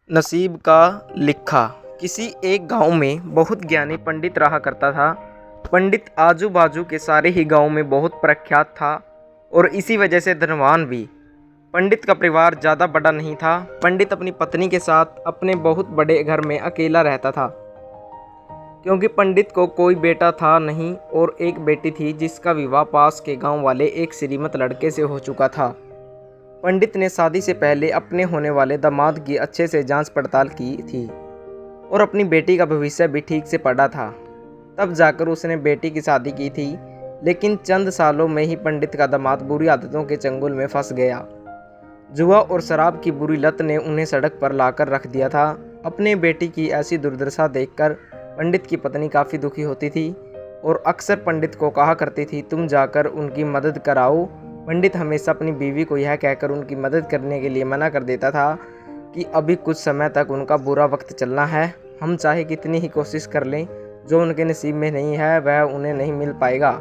नसीब का लिखा। किसी एक गांव में बहुत ज्ञानी पंडित रहा करता था। पंडित आजू बाजू के सारे ही गांव में बहुत प्रख्यात था और इसी वजह से धनवान भी। पंडित का परिवार ज़्यादा बड़ा नहीं था। पंडित अपनी पत्नी के साथ अपने बहुत बड़े घर में अकेला रहता था, क्योंकि पंडित को कोई बेटा था नहीं और एक बेटी थी जिसका विवाह पास के गांव वाले एक श्रीमंत लड़के से हो चुका था। पंडित ने शादी से पहले अपने होने वाले दामाद की अच्छे से जांच पड़ताल की थी और अपनी बेटी का भविष्य भी ठीक से पढ़ा था। तब जाकर उसने बेटी की शादी की थी, लेकिन चंद सालों में ही पंडित का दामाद बुरी आदतों के चंगुल में फंस गया। जुआ और शराब की बुरी लत ने उन्हें सड़क पर लाकर रख दिया था। अपने बेटी की ऐसी दुर्दशा देखकर पंडित की पत्नी काफ़ी दुखी होती थी और अक्सर पंडित को कहा करती थी, तुम जाकर उनकी मदद कराओ। पंडित हमेशा अपनी बीवी को यह कहकर उनकी मदद करने के लिए मना कर देता था कि अभी कुछ समय तक उनका बुरा वक्त चलना है। हम चाहे कितनी ही कोशिश कर लें, जो उनके नसीब में नहीं है वह उन्हें नहीं मिल पाएगा।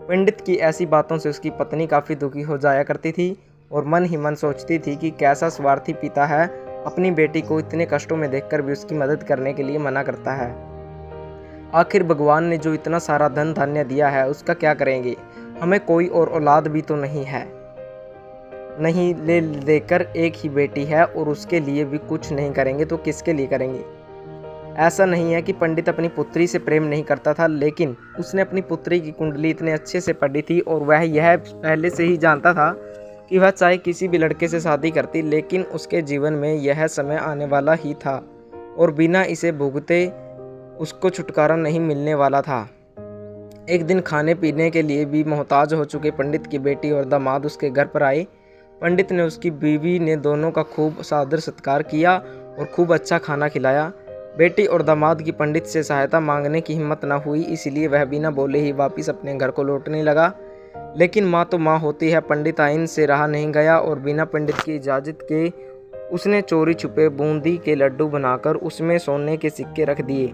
पंडित की ऐसी बातों से उसकी पत्नी काफ़ी दुखी हो जाया करती थी और मन ही मन सोचती थी कि कैसा स्वार्थी पिता है, अपनी बेटी को इतने कष्टों में देखकर भी उसकी मदद करने के लिए मना करता है। आखिर भगवान ने जो इतना सारा धन धान्य दिया है उसका क्या करेंगे? हमें कोई और औलाद भी तो नहीं है, नहीं ले देकर एक ही बेटी है और उसके लिए भी कुछ नहीं करेंगे तो किसके लिए करेंगे? ऐसा नहीं है कि पंडित अपनी पुत्री से प्रेम नहीं करता था, लेकिन उसने अपनी पुत्री की कुंडली इतने अच्छे से पढ़ी थी और वह यह पहले से ही जानता था कि वह चाहे किसी भी लड़के से शादी करती, लेकिन उसके जीवन में यह समय आने वाला ही था और बिना इसे भुगते उसको छुटकारा नहीं मिलने वाला था। एक दिन खाने पीने के लिए भी मोहताज हो चुके पंडित की बेटी और दामाद उसके घर पर आए। पंडित ने उसकी बीवी ने दोनों का खूब सादर सत्कार किया और खूब अच्छा खाना खिलाया। बेटी और दामाद की पंडित से सहायता मांगने की हिम्मत न हुई, इसलिए वह बिना बोले ही वापस अपने घर को लौटने लगा। लेकिन माँ तो माँ होती है, पंडित आइन से रहा नहीं गया और बिना पंडित की इजाज़त के उसने चोरी छुपे बूंदी के लड्डू बनाकर उसमें सोने के सिक्के रख दिए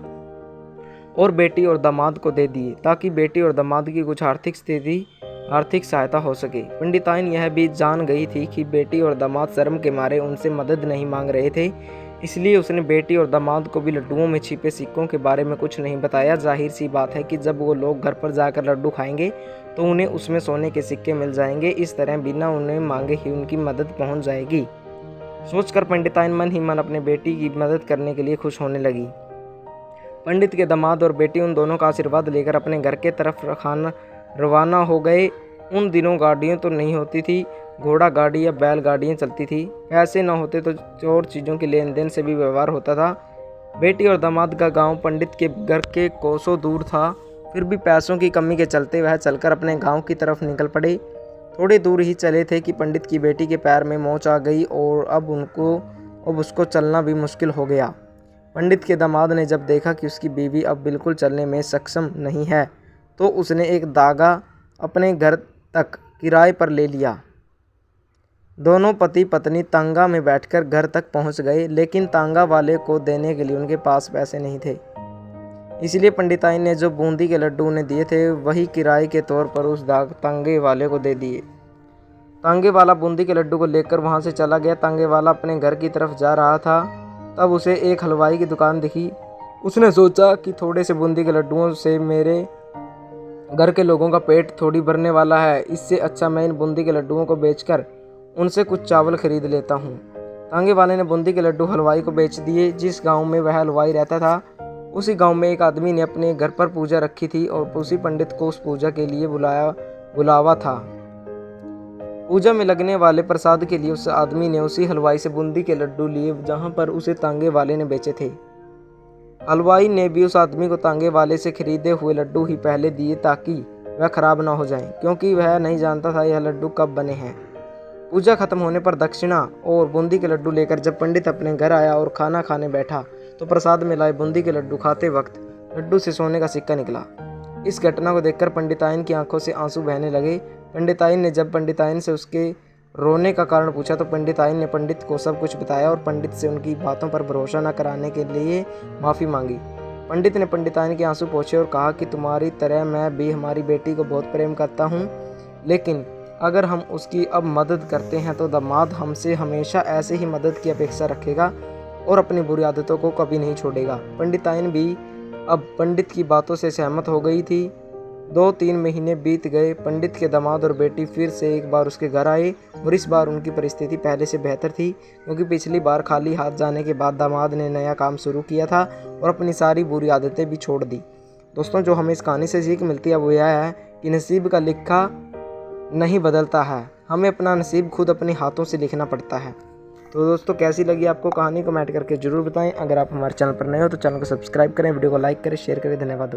और बेटी और दामाद को दे दिए, ताकि बेटी और दामाद की कुछ आर्थिक सहायता हो सके। पंडिताइन यह भी जान गई थी कि बेटी और दामाद शर्म के मारे उनसे मदद नहीं मांग रहे थे, इसलिए उसने बेटी और दामाद को भी लड्डुओं में छिपे सिक्कों के बारे में कुछ नहीं बताया। जाहिर सी बात है कि जब वो लोग घर पर जाकर लड्डू खाएंगे तो उन्हें उसमें सोने के सिक्के मिल जाएंगे। इस तरह बिना उन्हें मांगे ही उनकी मदद पहुंच जाएगी। सोचकर पंडिताइन मन ही मन अपने बेटी की मदद करने के लिए खुश होने लगी। पंडित के दामाद और बेटी उन दोनों का आशीर्वाद लेकर अपने घर के तरफ रवाना हो गए। उन दिनों गाड़ियाँ तो नहीं होती थी, घोड़ा गाड़ी या बैल गाड़ियाँ चलती थी। पैसे न होते तो और चीज़ों के लेन देन से भी व्यवहार होता था। बेटी और दामाद का गांव पंडित के घर के कोसों दूर था, फिर भी पैसों की कमी के चलते वह चलकर अपने गाँव की तरफ निकल पड़े। थोड़ी दूर ही चले थे कि पंडित की बेटी के पैर में मोच आ गई और अब उसको चलना भी मुश्किल हो गया। पंडित के दामाद ने जब देखा कि उसकी बीवी अब बिल्कुल चलने में सक्षम नहीं है, तो उसने एक दागा अपने घर तक किराए पर ले लिया। दोनों पति पत्नी तांगा में बैठकर घर तक पहुंच गए, लेकिन तांगा वाले को देने के लिए उनके पास पैसे नहीं थे। इसलिए पंडिताइन ने जो बूंदी के लड्डू उन्हें दिए थे वही किराए के तौर पर उस तांगे वाले को दे दिए। तांगे वाला बूंदी के लड्डू को लेकर वहां से चला गया। तांगे वाला अपने घर की तरफ जा रहा था, तब उसे एक हलवाई की दुकान दिखी। उसने सोचा कि थोड़े से बूंदी के लड्डुओं से मेरे घर के लोगों का पेट थोड़ी भरने वाला है, इससे अच्छा मैं इन बूंदी के लड्डुओं को बेचकर उनसे कुछ चावल खरीद लेता हूँ। तांगे वाले ने बूंदी के लड्डू हलवाई को बेच दिए। जिस गांव में वह हलवाई रहता था, उसी गांव में एक आदमी ने अपने घर पर पूजा रखी थी और उसी पंडित को उस पूजा के लिए बुलावा था। पूजा में लगने वाले प्रसाद के लिए उस आदमी ने उसी हलवाई से बूंदी के लड्डू लिए जहां पर उसे तांगे वाले ने बेचे थे। हलवाई ने भी उस आदमी को तांगे वाले से खरीदे हुए लड्डू ही पहले दिए ताकि वह खराब ना हो जाएं, क्योंकि वह नहीं जानता था यह लड्डू कब बने हैं। पूजा खत्म होने पर दक्षिणा और बूंदी के लड्डू लेकर जब पंडित अपने घर आया और खाना खाने बैठा, तो प्रसाद में लाए बूंदी के लड्डू खाते वक्त लड्डू से सोने का सिक्का निकला। इस घटना को देखकर पंडिताइन की आंखों से आंसू बहने लगे। पंडिताइन ने जब पंडिताइन से उसके रोने का कारण पूछा तो पंडिताइन ने पंडित को सब कुछ बताया और पंडित से उनकी बातों पर भरोसा न कराने के लिए माफ़ी मांगी। पंडित ने पंडिताइन के आंसू पोंछे और कहा कि तुम्हारी तरह मैं भी हमारी बेटी को बहुत प्रेम करता हूँ, लेकिन अगर हम उसकी अब मदद करते हैं तो दामाद हमसे हमेशा ऐसे ही मदद की अपेक्षा रखेगा और अपनी बुरी आदतों को कभी नहीं छोड़ेगा। पंडिताइन भी अब पंडित की बातों से सहमत हो गई थी। 2-3 महीने बीत गए। पंडित के दामाद और बेटी फिर से एक बार उसके घर आए और इस बार उनकी परिस्थिति पहले से बेहतर थी, क्योंकि पिछली बार खाली हाथ जाने के बाद दामाद ने नया काम शुरू किया था और अपनी सारी बुरी आदतें भी छोड़ दी। दोस्तों, जो हमें इस कहानी से सीख मिलती है वो यह है कि नसीब का लिखा नहीं बदलता है, हमें अपना नसीब खुद अपने हाथों से लिखना पड़ता है। तो दोस्तों, कैसी लगी आपको कहानी, कमेंट करके ज़रूर बताएं। अगर आप हमारे चैनल पर नए हो तो चैनल को सब्सक्राइब करें, वीडियो को लाइक करें, शेयर करें। धन्यवाद।